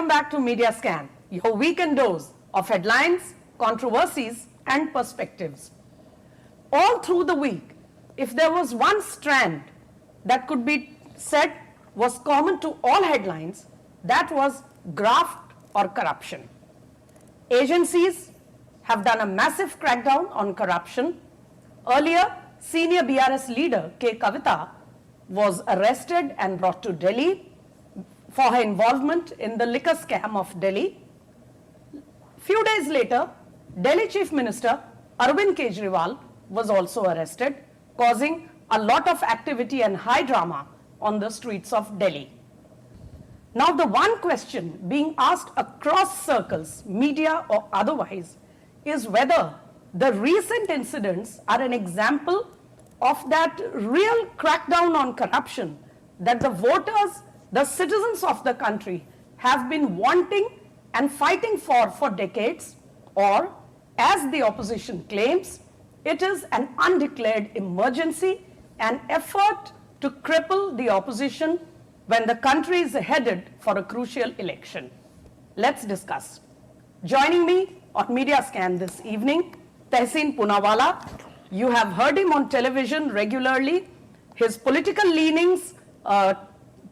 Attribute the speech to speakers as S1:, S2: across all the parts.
S1: Welcome back to Media Scan, your weekend dose of headlines, controversies, and perspectives. All through the week, if there was one strand that could be said was common to all headlines, that was graft or corruption. Agencies have done a massive crackdown on corruption. Earlier, senior BRS leader K. Kavita was arrested and brought to Delhi for her involvement in the liquor scam of Delhi. Few days later, Delhi Chief Minister ArvindKejriwal was also arrested, causing a lot of activity and high drama on the streets of Delhi. Now, the one question being asked across circles, media or otherwise, is whether the recent incidents are an example of that real crackdown on corruption that the voters, the citizens of the country have been wanting and fighting for decades, or, as the opposition claims, it is an undeclared emergency, an effort to cripple the opposition when the country is headed for a crucial election. Let's discuss. Joining me on Media Scan this evening, Tehseen Poonawalla. You have heard him on television regularly. His political leanings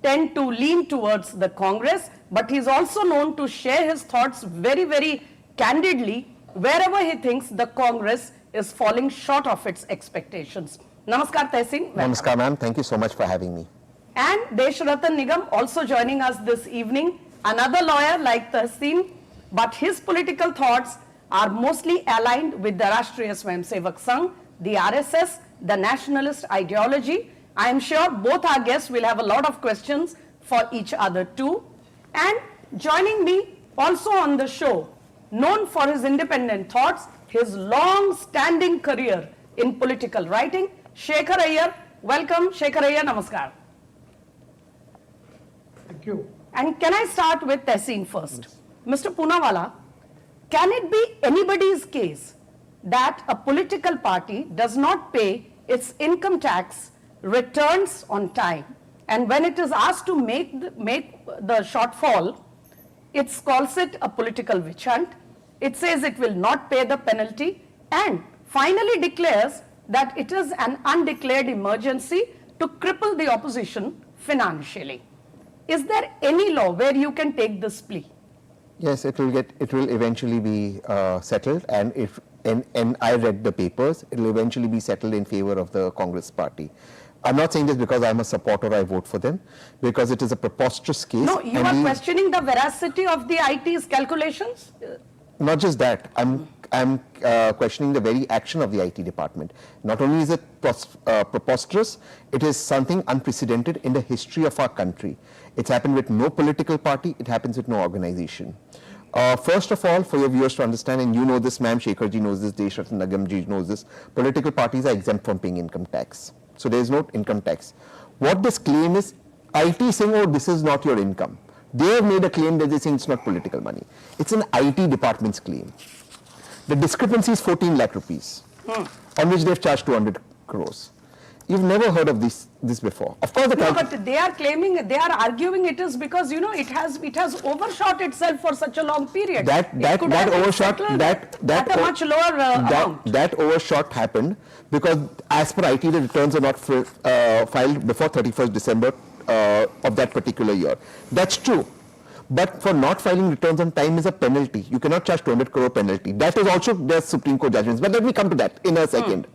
S1: tend to lean towards the Congress, but he's also known to share his thoughts very, very candidly wherever he thinks the Congress is falling short of its expectations. Namaskar, Tehseen.
S2: Namaskar, ma'am. Thank you so much for having me.
S1: And Deshratan Nigam also joining us this evening, another lawyer like Tehseen, but his political thoughts are mostly aligned with the Rashtriya Swayamsevak Sangh, the RSS, the nationalist ideology. I am sure both our guests will have a lot of questions for each other too. And joining me also on the show, known for his independent thoughts, his long-standing career in political writing, Shekhar Iyer. Welcome, Shekhar Iyer. Namaskar.
S3: Thank you.
S1: And can I start with Tehseen first? Yes. Mr. Poonawalla, can it be anybody's case that a political party does not pay its income tax returns on time, and when it is asked to make the shortfall, it calls it a political witch hunt, it says it will not pay the penalty, and finally declares that it is an undeclared emergency to cripple the opposition financially? Is there any law where you can take this plea?
S2: Yes, it will eventually be settled, and I read the papers. It will eventually be settled in favor of the Congress party. I'm not saying this because I'm a supporter or I vote for them, because it is a preposterous case.
S1: No, you are questioning the veracity of the IT's calculations?
S2: Not just that, I'm questioning the very action of the IT department. Not only is it preposterous, it is something unprecedented in the history of our country. It's happened with no political party, it happens with no organization. First of all, for your viewers to understand, and you know this, ma'am, Shekharji knows this, Deshratan Nagamji knows this, political parties are exempt from paying income tax. So there is no income tax. What this claim is, IT saying, oh, this is not your income. They have made a claim that they say it's not political money. It's an IT department's claim. The discrepancy is 14 lakh rupees, on which they've charged 200 crores. You've never heard of this before. Of course,
S1: no, but they are claiming, they are arguing it is because, you know, it has overshot itself for such a long period.
S2: That overshot,
S1: at a much lower amount.
S2: That overshot happened because, as per IT, the returns are not filed before 31st December of that particular year. That's true. But for not filing returns on time is a penalty. You cannot charge 200 crore penalty. That is also their Supreme Court judgments. But let me come to that in a second.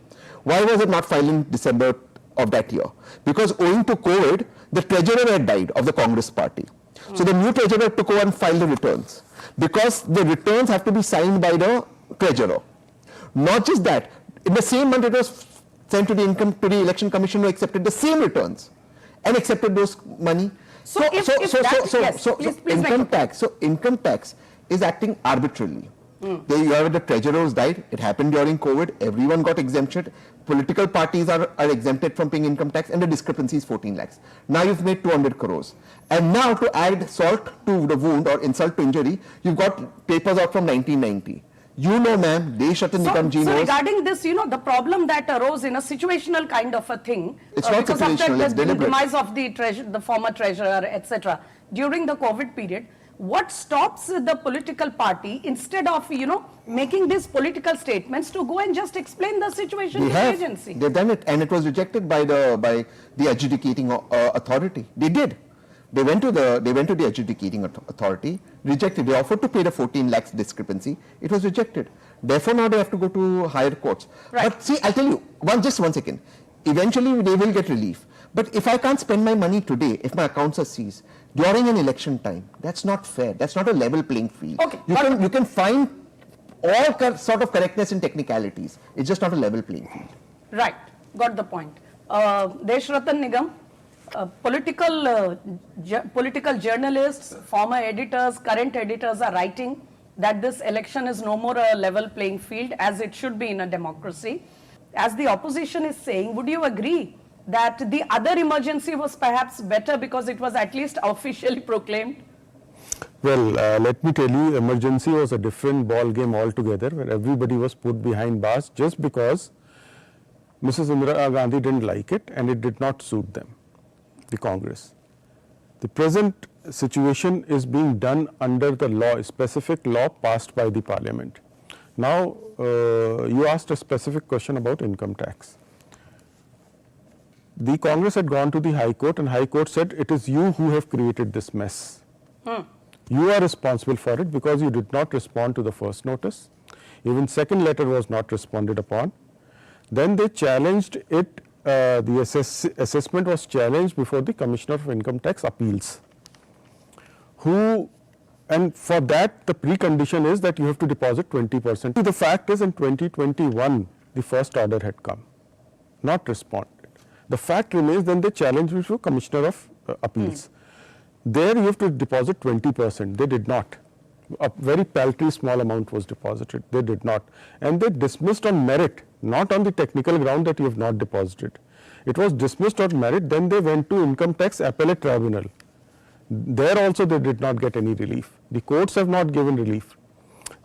S2: Why was it not filed in December of that year? Because owing to COVID, the treasurer had died of the Congress party. So the new treasurer took over and filed the returns. Because the returns have to be signed by the treasurer. Not just that, in the same month it was sent to the Election Commission, who accepted the same returns and accepted those money. Income tax is acting arbitrarily. You have the treasurer who's died. It happened during COVID. Everyone got exempted. Political parties are exempted from paying income tax, and the discrepancy is 14 lakhs. Now you've made 200 crores. And now to add salt to the wound or insult to injury, you've got papers out from 1990. You know, ma'am, Deshratan Nigamji knows. So
S1: regarding this, you know, the problem that arose in a situational kind of a thing,
S2: it's not situational, it's deliberate.
S1: Demise of the former treasurer, etc., during the COVID period, What stops the political party, instead of, making these political statements, to go and just explain the situation to the agency?
S2: They've done it, and it was rejected by the adjudicating authority. They did. They went to the adjudicating authority, rejected. They offered to pay the 14 lakhs discrepancy. It was rejected. Therefore, now they have to go to higher courts.
S1: Right.
S2: But see, I'll tell you, just one second. Eventually, they will get relief. But if I can't spend my money today, if my accounts are seized during an election time, that's not fair. That's not a level playing field.
S1: Okay.
S2: You can find all sort of correctness in technicalities. It's just not a level playing field.
S1: Right. Got the point. Deshratan Nigam, political journalists, former editors, current editors are writing that this election is no more a level playing field, as it should be in a democracy. As the opposition is saying, would you agree that the other emergency was perhaps better because it was at least officially proclaimed?
S3: Well, let me tell you, emergency was a different ball game altogether, where everybody was put behind bars just because Mrs. Indira Gandhi didn't like it and it did not suit them, the Congress. The present situation is being done under the law, a specific law passed by the Parliament. Now, you asked a specific question about income tax. The Congress had gone to the High Court, and High Court said, it is you who have created this mess. You are responsible for it because you did not respond to the first notice. Even second letter was not responded upon. Then they challenged it, the assessment was challenged before the Commissioner of Income Tax Appeals, and for that the precondition is that you have to deposit 20%. The fact is, in 2021 the first order had come, not responded. The fact remains, then they challenged before Commissioner of Appeals. There you have to deposit 20%. They did not. A very paltry small amount was deposited. They did not. And they dismissed on merit, not on the technical ground that you have not deposited. It was dismissed on merit. Then they went to Income Tax Appellate Tribunal. There also they did not get any relief. The courts have not given relief.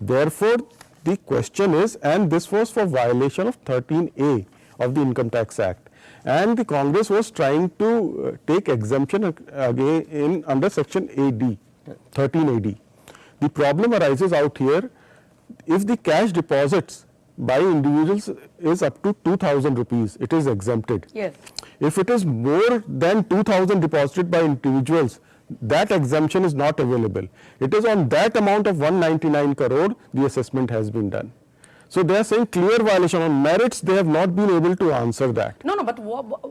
S3: Therefore, the question is, and this was for violation of 13A of the Income Tax Act. And the Congress was trying to take exemption again under section AD, 13 AD. The problem arises out here, if the cash deposits by individuals is up to 2,000 rupees, it is exempted.
S1: Yes.
S3: If it is more than 2,000 deposited by individuals, that exemption is not available. It is on that amount of 199 crore the assessment has been done. So they are saying clear violation on merits. They have not been able to answer that.
S1: No, but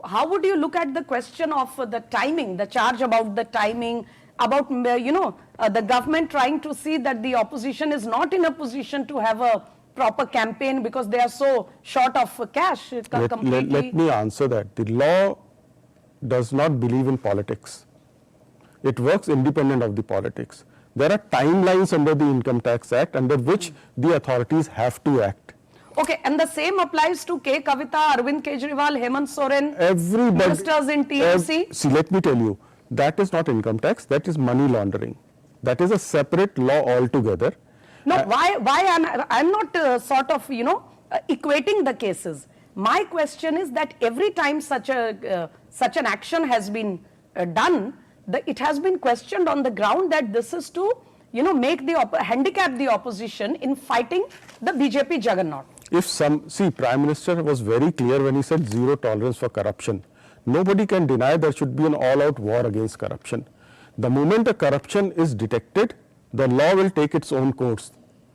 S1: how would you look at the question of the timing, the charge about the timing, about, the government trying to see that the opposition is not in a position to have a proper campaign because they are so short of cash completely?
S3: Let me answer that. The law does not believe in politics. It works independent of the politics. There are timelines under the Income Tax Act under which the authorities have to act.
S1: Okay, and the same applies to K. Kavita, ArvindKejriwal, Hemant Soren,
S3: everybody,
S1: ministers in TMC?
S3: See, let me tell you, that is not income tax, that is money laundering. That is a separate law altogether.
S1: No, why I'm not equating the cases. My question is that every time such an action has been done, it has been questioned on the ground that this is to, handicap the opposition in fighting the BJP juggernaut.
S3: Prime Minister was very clear when he said zero tolerance for corruption. Nobody can deny there should be an all-out war against corruption. The moment a corruption is detected, the law will take its own course.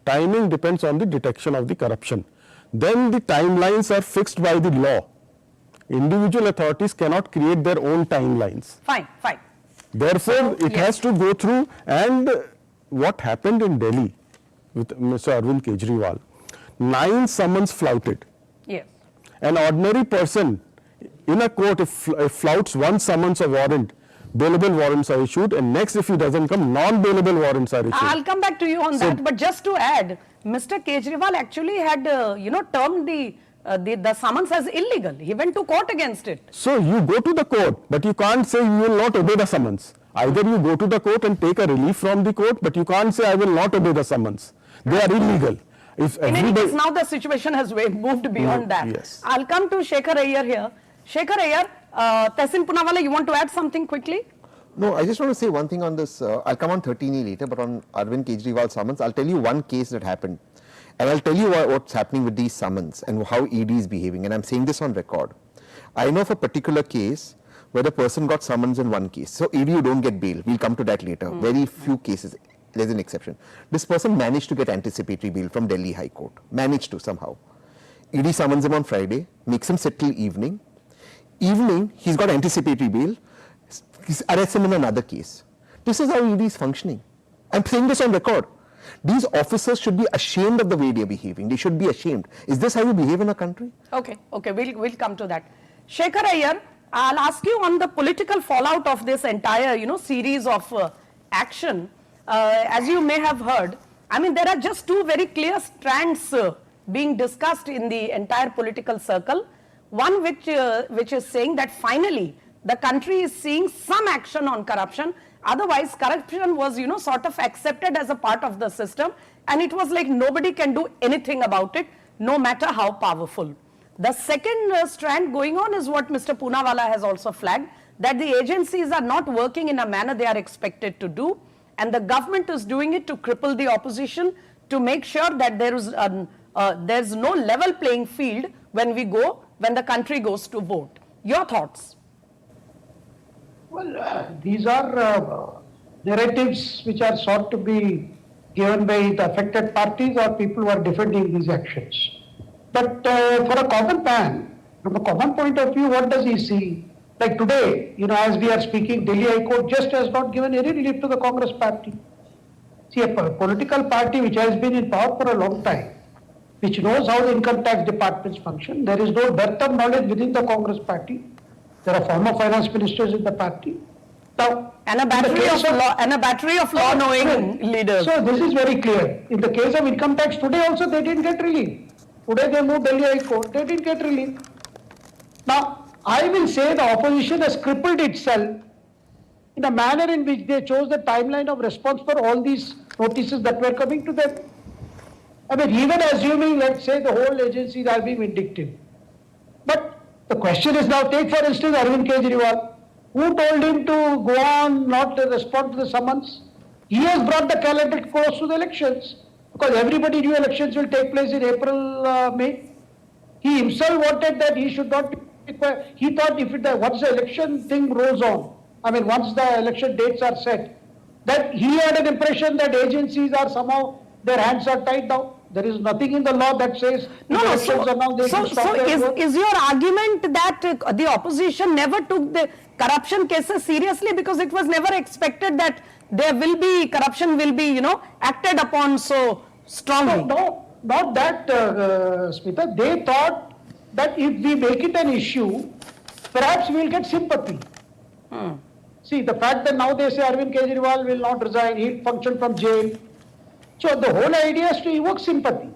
S3: Timing depends on the detection of the corruption. Then the timelines are fixed by the law. Individual authorities cannot create their own timelines.
S1: Fine.
S3: Therefore, it has to go through, and what happened in Delhi with Mr. ArvindKejriwal, 9 summons flouted.
S1: Yes.
S3: An ordinary person in a court, if flouts one summons or warrant, bailable warrants are issued, and next if he doesn't come, non-bailable warrants are issued.
S1: I'll come back to you on that, but just to add, Mr. Kejriwal actually had, termed the summons as illegal. He went to court against it.
S3: So you go to the court, but you can't say you will not obey the summons. Either you go to the court and take a relief from the court, but you can't say I will not obey the summons. They are illegal.
S1: In any case, now the situation has moved beyond that.
S3: Yes.
S1: I'll come to Shekhar Iyer here. Shekhar Iyer, Tehsin Poonawalla, you want to add something quickly?
S2: No, I just want to say one thing on this. I'll come on 13E later, but on Arvind Kejriwal summons, I'll tell you one case that happened. And I'll tell you what's happening with these summons and how ED is behaving. And I'm saying this on record. I know of a particular case where the person got summons in one case. So ED, you don't get bail. We'll come to that later. Very few cases. There's an exception. This person managed to get anticipatory bail from Delhi High Court. Managed to somehow. ED summons him on Friday, makes him sit till evening. Evening, he's got anticipatory bail. Arrests him in another case. This is how ED is functioning. I'm saying this on record. These officers should be ashamed of the way they're behaving. They should be ashamed. Is this how you behave in a country?
S1: Okay, we'll come to that. Shekhar Iyer, I'll ask you on the political fallout of this entire, series of action. As you may have heard, I mean, there are just two very clear strands being discussed in the entire political circle. One which is saying that finally the country is seeing some action on corruption. Otherwise, corruption was, sort of accepted as a part of the system, and it was like nobody can do anything about it, no matter how powerful. The second strand going on is what Mr. Poonawalla has also flagged, that the agencies are not working in a manner they are expected to do, and the government is doing it to cripple the opposition, to make sure that there's no level playing field when the country goes to vote. Your thoughts?
S4: Well, these are narratives which are sought to be given by the affected parties or people who are defending these actions. But for a common man, from a common point of view, what does he see? Like today, as we are speaking, Delhi High Court just has not given any relief to the Congress party. See, a political party which has been in power for a long time, which knows how the income tax departments function, there is no dearth of knowledge within the Congress party. There are former finance ministers in the party. Now,
S1: and a battery of law-knowing leaders.
S4: So this is very clear. In the case of income tax, today also they didn't get relief. Today they moved Delhi High Court, they didn't get relief. Now, I will say the opposition has crippled itself in a manner in which they chose the timeline of response for all these notices that were coming to them. I mean, even assuming, let's say, the whole agencies are being vindictive. But the question is now, take for instance Arvind Kejriwal. Who told him to go on not to respond to the summons? He has brought the calendar close to the elections, because everybody knew elections will take place in April, May. He himself wanted that he should not be required. He thought once the election thing rolls on, I mean once the election dates are set, that he had an impression that agencies are somehow, their hands are tied down. There is nothing in the law that says
S1: is your argument that the opposition never took the corruption cases seriously because it was never expected that corruption will be, acted upon so strongly?
S4: No, not that, Smita. They thought that if we make it an issue, perhaps we will get sympathy. See, the fact that now they say Arvind Kejriwal will not resign, he'll function from jail. So the whole idea is to evoke sympathy.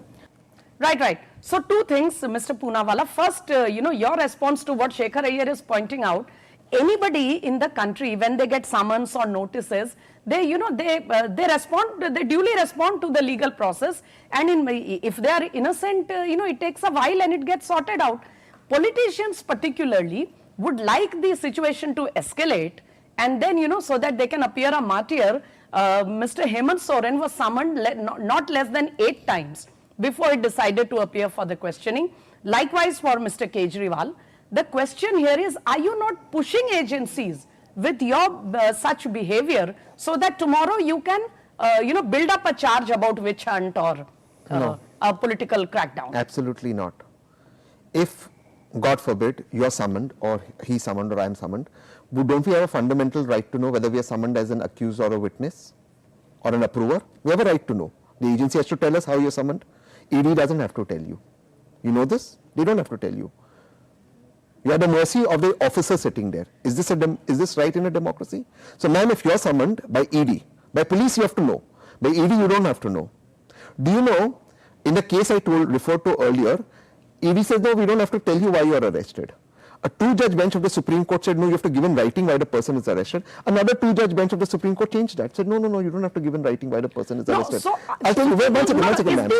S1: Right. So two things, Mr. Poonawalla. First, your response to what Shekhar Iyer is pointing out. Anybody in the country, when they get summons or notices, they duly respond to the legal process. And if they are innocent, it takes a while and it gets sorted out. Politicians particularly would like the situation to escalate, and then, so that they can appear a martyr. Mr. Hemant Soren was summoned not less than 8 times before he decided to appear for the questioning. Likewise for Mr. Kejriwal. The question here is, are you not pushing agencies with your such behavior so that tomorrow you can, build up a charge about witch hunt or a political crackdown?
S2: Absolutely not. If, God forbid, you're summoned or he's summoned or I'm summoned, don't we have a fundamental right to know whether we are summoned as an accused or a witness or an approver? We have a right to know. The agency has to tell us how you're summoned. ED doesn't have to tell you. You know this? They don't have to tell you. You are at the mercy of the officer sitting there. Is this right in a democracy? So, ma'am, if you are summoned by ED, by police you have to know. By ED you don't have to know. Do you know, in the case I referred to earlier, ED says, no, we don't have to tell you why you are arrested. A 2-judge bench of the Supreme Court said, no, you have to give in writing why the person is arrested. Another 2-judge bench of the Supreme Court changed that. Said, no, you don't have to give in writing why the person is arrested. I'll tell you, wait, one second, ma'am.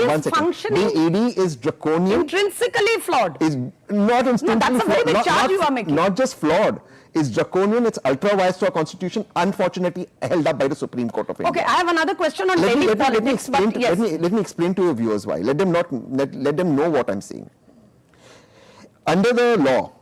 S2: One second. The ED is draconian.
S1: Intrinsically flawed.
S2: Is not intrinsically flawed.
S1: That's a very big charge you are making.
S2: Not just flawed. is draconian, it's ultra-wise to our constitution, unfortunately held up by the Supreme Court of India.
S1: Okay, I have another question on daily politics, but yes.
S2: Let me explain to your viewers why. Let them know what I'm saying. Under the law,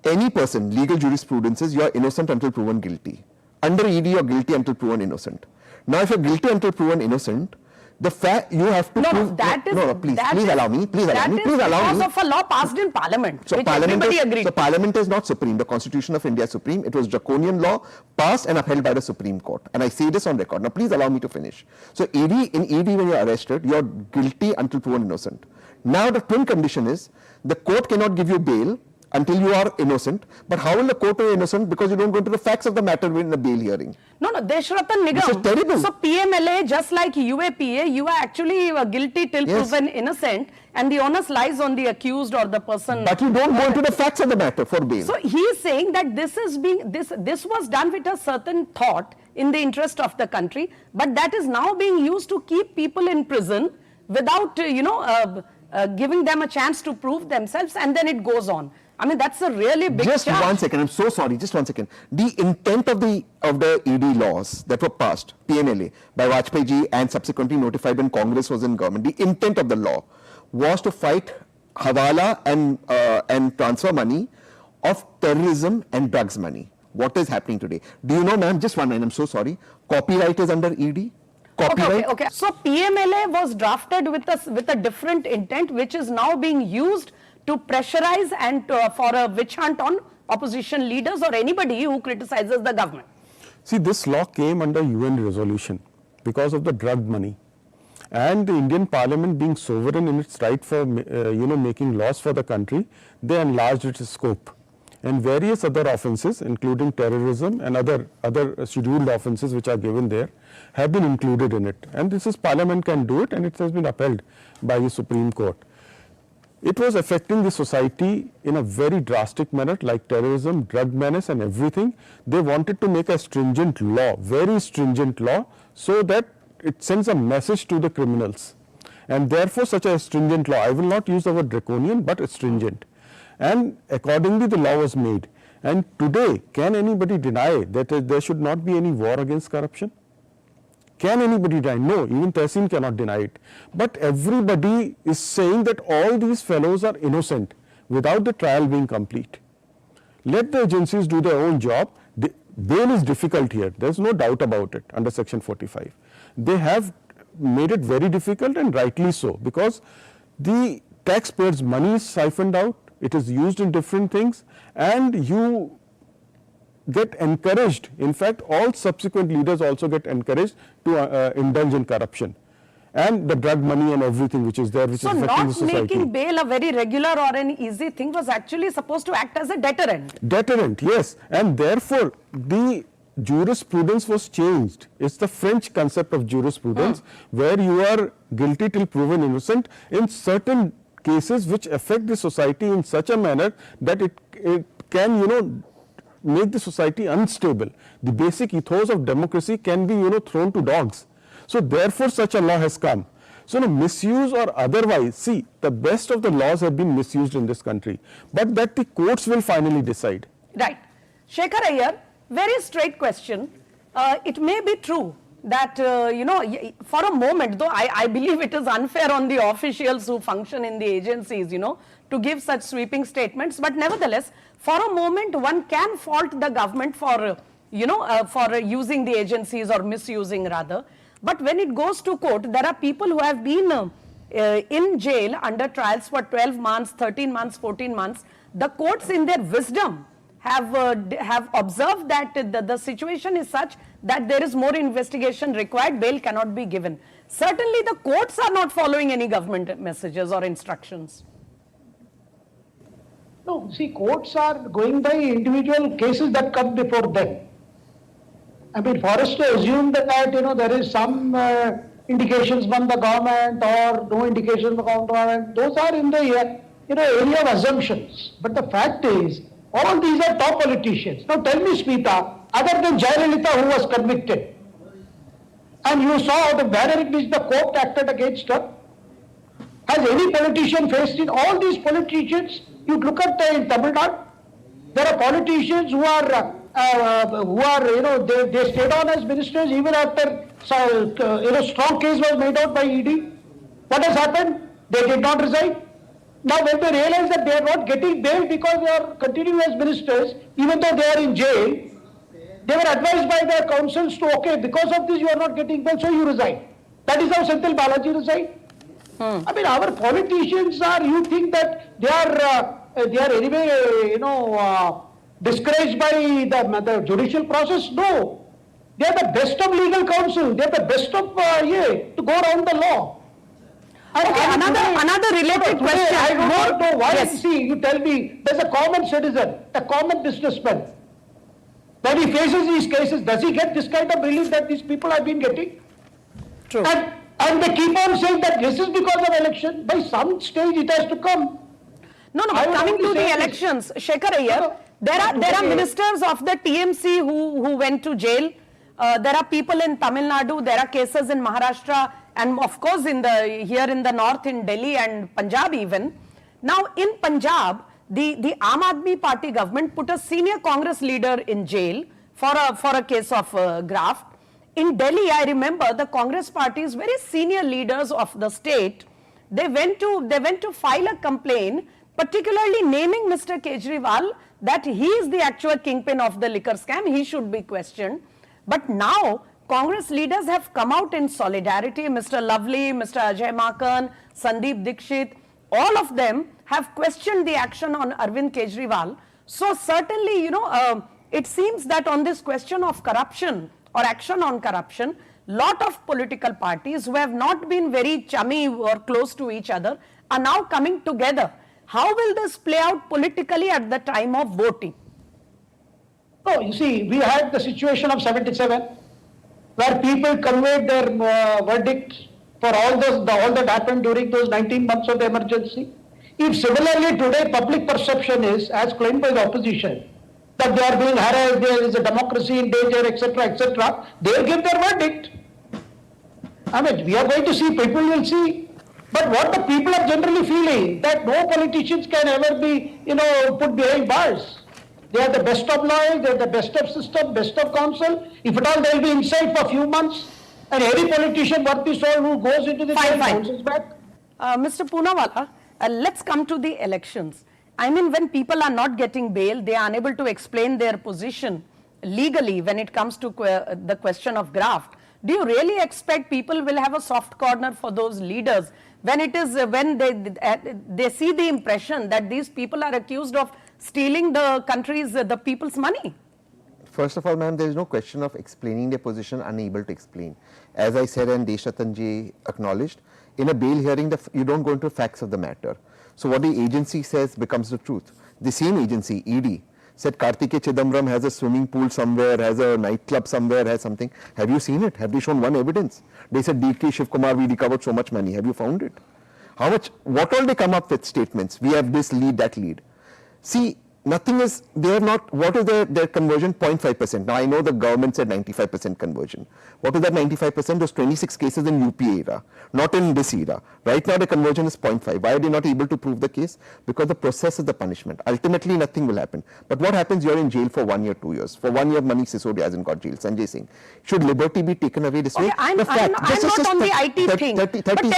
S2: any person, legal jurisprudence is you are innocent until proven guilty. Under ED, you are guilty until proven innocent. Now, if you're guilty until proven innocent, the fact you have to prove. Please allow me.
S1: That is because of a law passed in Parliament,
S2: so
S1: which everybody agreed.
S2: So Parliament is not supreme. The Constitution of India is supreme. It was draconian law passed and upheld by the Supreme Court. And I say this on record. Now, please allow me to finish. So in ED, when you're arrested, you're guilty until proven innocent. Now, the twin condition is the court cannot give you bail until you are innocent. But how will the court be innocent? Because you don't go into the facts of the matter in the bail hearing.
S1: No, Deshratan Nigam.
S2: This is terrible.
S1: So PMLA, just like UAPA, you are actually guilty till proven innocent, and the onus lies on the accused or the person.
S2: But you don't go into the facts of the matter for bail.
S1: So he is saying that this was done with a certain thought in the interest of the country, but that is now being used to keep people in prison without giving them a chance to prove themselves, and then it goes on. I mean, that's a really big
S2: Just
S1: charge.
S2: 1 second, I'm so sorry, just 1 second. The intent of the ED laws that were passed, PMLA, by Vajpayee ji and subsequently notified when Congress was in government, the intent of the law was to fight hawala and transfer money of terrorism and drugs money. What is happening today? Do you know, ma'am, just one line, I'm so sorry, copyright is under ED? Copyright?
S1: Okay. So PMLA was drafted with a different intent, which is now being used to pressurize and for a witch hunt on opposition leaders or anybody who criticizes the government.
S3: See, this law came under UN resolution because of the drug money, and the Indian Parliament, being sovereign in its right for making laws for the country, they enlarged its scope, and various other offences, including terrorism and other scheduled offences which are given there, have been included in it. And this is Parliament can do it, and it has been upheld by the Supreme Court. It was affecting the society in a very drastic manner, like terrorism, drug menace and everything. They wanted to make a stringent law, very stringent law, so that it sends a message to the criminals. And therefore, such a stringent law, I will not use the word draconian, but stringent. And accordingly, the law was made. And today, can anybody deny that there should not be any war against corruption? Can anybody deny? No, even Tehseen cannot deny it. But everybody is saying that all these fellows are innocent without the trial being complete. Let the agencies do their own job. Bail is difficult here. There's no doubt about it under Section 45. They have made it very difficult, and rightly so, because the taxpayers' money is siphoned out. It is used in different things, and you get encouraged. In fact, all subsequent leaders also get encouraged to indulge in corruption and the drug money and everything which is there, which is affecting the society.
S1: So not making bail a very regular or an easy thing was actually supposed to act as a deterrent.
S3: Deterrent, yes. And therefore, the jurisprudence was changed. It's the French concept of jurisprudence, where you are guilty till proven innocent in certain cases which affect the society in such a manner that it can, make the society unstable. The basic ethos of democracy can be, thrown to dogs. So therefore, such a law has come. So misuse or otherwise, see, the best of the laws have been misused in this country, but that the courts will finally decide.
S1: Right. Shekhar Iyer, very straight question. It may be true that, for a moment, though I believe it is unfair on the officials who function in the agencies, to give such sweeping statements, but nevertheless, for a moment, one can fault the government for, for using the agencies or misusing rather. But when it goes to court, there are people who have been in jail under trials for 12 months, 13 months, 14 months. The courts in their wisdom have observed that the situation is such that there is more investigation required, bail cannot be given. Certainly the courts are not following any government messages or instructions.
S4: No, see, courts are going by individual cases that come before them. I mean, for us to assume that, there is some indications from the government or no indications from the government, those are in the area of assumptions. But the fact is, all these are top politicians. Now tell me, Smita, other than Jayalalitha who was convicted, and you saw the manner in which the court acted against her, has any politician faced in all these politicians? You look at in Tamil Nadu, There are politicians who are they stayed on as ministers even after strong case was made out by ED. What has happened? They did not resign. Now when they realize that they are not getting bail because they are continuing as ministers, even though they are in jail, they were advised by their councils to, okay, because of this you are not getting bail, so you resign. That is how Senthil Balaji resigned. I mean, our politicians are, you think that they are anyway, discouraged by the judicial process? No. They are the best of legal counsel. They are the best of, to go around the law.
S1: Okay, another related question.
S4: I don't know why.
S1: Yes.
S4: See, you tell me, there's a common citizen, a common businessman. When he faces these cases, does he get this kind of relief that these people have been getting?
S1: True.
S4: And they keep on saying that this is because of election. By some stage it has to come.
S1: No, but coming to the elections, Shekhar Iyer, there are ministers of the TMC who went to jail. There are people in Tamil Nadu, there are cases in Maharashtra, and of course here in the north in Delhi and Punjab even. Now in Punjab, the Aam Aadmi Party government put a senior Congress leader in jail for a case of graft. In Delhi, I remember the Congress party's very senior leaders of the state, they went to file a complaint, particularly naming Mr. Kejriwal that he is the actual kingpin of the liquor scam, he should be questioned. But now, Congress leaders have come out in solidarity, Mr. Lovely, Mr. Ajay Makan, Sandeep Dikshit, all of them have questioned the action on Arvind Kejriwal. So certainly, it seems that on this question of corruption or action on corruption, lot of political parties who have not been very chummy or close to each other are now coming together. How will this play out politically at the time of voting?
S4: Oh, you see, we had the situation of 77, where people conveyed their verdict for all that happened during those 19 months of the emergency. If similarly today public perception is, as claimed by the opposition, that they are being harassed, there is a democracy in danger, etc., they'll give their verdict. I mean, we are going to see, people will see. But what the people are generally feeling, that no politicians can ever be, put behind bars. They are the best of lawyers, they are the best of system, best of counsel. If at all they will be inside for a few months, and any politician worth his salt who goes into the jail bounces back.
S1: Mr. Poonawalla, let's come to the elections. I mean, when people are not getting bail, they are unable to explain their position legally when it comes to the question of graft. Do you really expect people will have a soft corner for those leaders when they see the impression that these people are accused of stealing the people's money?
S2: First of all, ma'am, there is no question of explaining their position, unable to explain. As I said and Deshatanji acknowledged, in a bail hearing, you don't go into facts of the matter. So what the agency says becomes the truth. The same agency, ED, said Kartikeya Chidambaram has a swimming pool somewhere, has a nightclub somewhere, has something. Have you seen it? Have they shown one evidence? They said DK Shivkumar, we recovered so much money. Have you found it? How much? What all they come up with statements? We have this lead, that lead. See, nothing is, they are not, what is their conversion? 0.5%. Now I know the government said 95% conversion. What is that 95%? Those 26 cases in UPA era, not in this era. Right now the conversion is 0.5. Why are they not able to prove the case? Because the process is the punishment. Ultimately nothing will happen. But what happens? You're in jail for 1 year, 2 years. For 1 year, Manish Sisodia hasn't got jail. Sanjaysingh. Should liberty be taken away this way?
S1: I'm not on the IT thing.
S2: I'm talking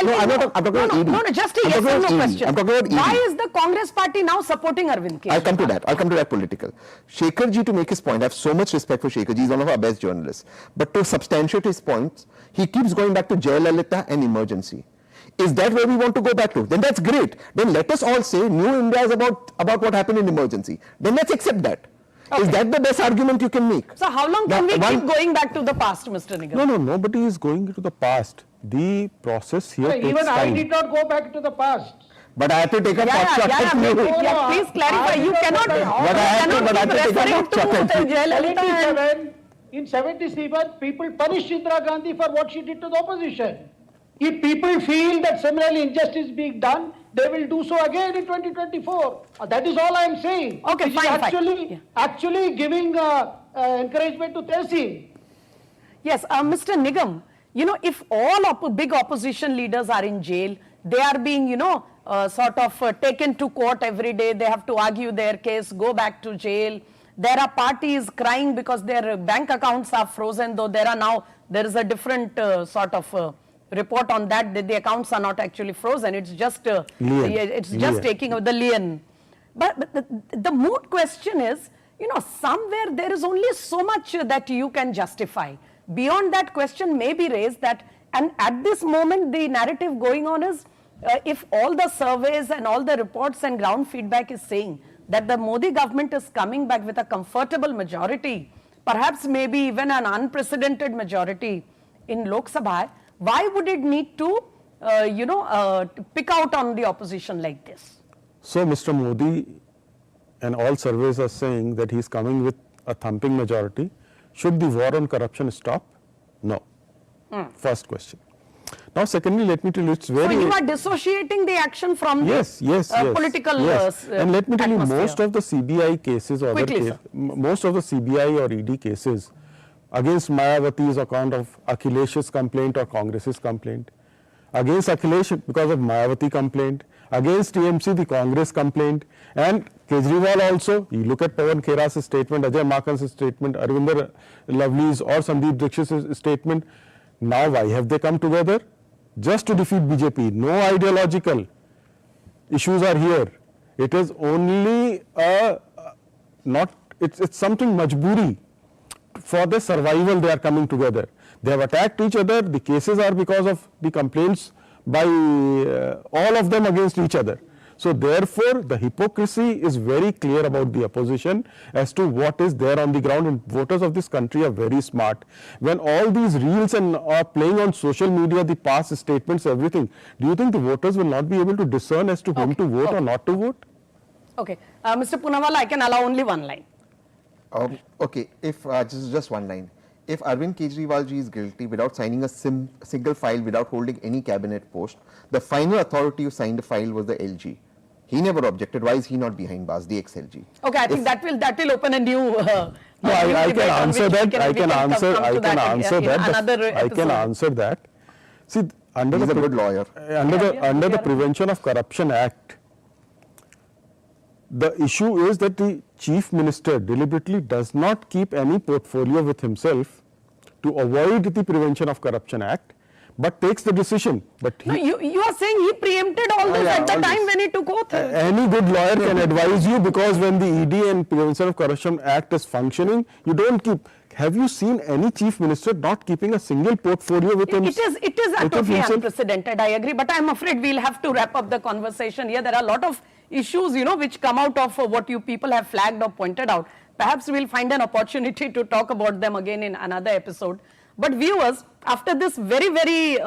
S2: about ED.
S1: No, just a yes or no question.
S2: I'm talking about ED.
S1: Why is the Congress party now supporting Arvind Kejriwal?
S2: I'll come to that political. Shekhar ji, to make his point, I have so much respect for Shekhar ji, he's one of our best journalists. But to substantiate his points, he keeps going back to Jayalalitha and emergency. Is that where we want to go back to? Then that's great. Then let us all say New India is about what happened in emergency. Then let's accept that. Okay. Is that the best argument you can make?
S1: So how long can we keep going back to the past, Mr. Nigam?
S3: No, nobody is going to the past. The process here takes
S4: even
S3: time.
S4: I did not go back to the past.
S2: But I have to take a pot shot at you.
S1: Please clarify. You cannot.
S4: In 77, people punished Indira Gandhi for what she did to the opposition. If people feel that similarly injustice being done, they will do so again in 2024. That is all I am saying.
S1: Okay, fine.
S4: Actually giving encouragement to Tehsil.
S1: Yes, Mr. Nigam, if all big opposition leaders are in jail, they are being, taken to court every day. They have to argue their case, go back to jail. There are parties crying because their bank accounts are frozen, though there is a different report on that the accounts are not actually frozen. It's just taking of the lien. But the moot question is, somewhere there is only so much that you can justify. Beyond that, question may be raised that, and at this moment the narrative going on is, if all the surveys and all the reports and ground feedback is saying that the Modi government is coming back with a comfortable majority, perhaps maybe even an unprecedented majority in Lok Sabha, why would it need to, pick out on the opposition like this?
S3: So, Mr. Modi and all surveys are saying that he is coming with a thumping majority. Should the war on corruption stop? No. First question. Now, secondly, let me tell you, it's very...
S1: So, you are dissociating the action from the political
S3: And let me tell you,
S1: atmosphere.
S3: most of the CBI cases or most of the CBI or ED cases against Mayawati's account of Akhilesh's complaint or Congress's complaint, against Akhilesh because of Mayawati complaint, against TMC the Congress complaint, and Kejriwal also. You look at Pawan Khera's statement, Ajay Makan's statement, Arvind Lovely's or Sandeep Dikshit's statement. Now why have they come together? Just to defeat BJP. No ideological issues are here. It is only it's something majburi. For the survival they are coming together. They have attacked each other. The cases are because of the complaints by all of them against each other. So therefore, the hypocrisy is very clear about the opposition as to what is there on the ground, and voters of this country are very smart. When all these reels and are playing on social media, the past statements, everything, do you think the voters will not be able to discern as to whom to vote or not to vote?
S1: Okay. Mr. Poonawalla, I can allow only one line.
S2: Okay, if just one line. If Arvind Kejriwal ji is guilty without signing a single file, without holding any cabinet post, the final authority who signed the file was the LG. He never objected. Why is he not behind bars, the ex-LG?
S1: Okay, I think that will open a new.
S3: No, I can answer that. I can answer that. See, under
S2: He's a good lawyer.
S3: Under the Prevention of Corruption Act, the issue is that the Chief Minister deliberately does not keep any portfolio with himself to avoid the Prevention of Corruption Act, but takes the decision. But
S1: No, you are saying he preempted all this at the time when he took oath.
S3: Any good lawyer can advise you, because when the ED and Prevention of Corruption Act is functioning, you don't keep. Have you seen any Chief Minister not keeping a single portfolio with him?
S1: It is totally unprecedented, I agree, but I am afraid we'll have to wrap up the conversation here. There are a lot of issues, which come out of what you people have flagged or pointed out. Perhaps we'll find an opportunity to talk about them again in another episode. But viewers, after this very, very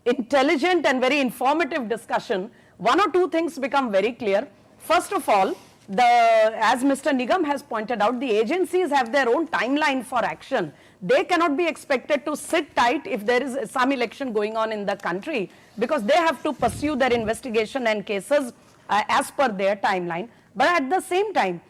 S1: intelligent and very informative discussion, one or two things become very clear. First of all, as Mr. Nigam has pointed out, the agencies have their own timeline for action. They cannot be expected to sit tight if there is some election going on in the country, because they have to pursue their investigation and cases as per their timeline. But at the same time,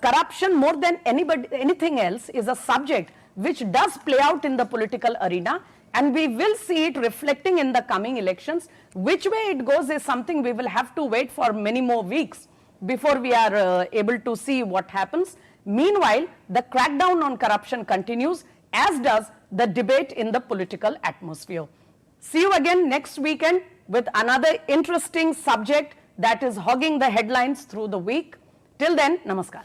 S1: corruption more than anything else is a subject which does play out in the political arena, and we will see it reflecting in the coming elections. Which way it goes is something we will have to wait for many more weeks before we are able to see what happens. Meanwhile, the crackdown on corruption continues, as does the debate in the political atmosphere. See you again next weekend with another interesting subject that is hogging the headlines through the week. Till then, namaskar.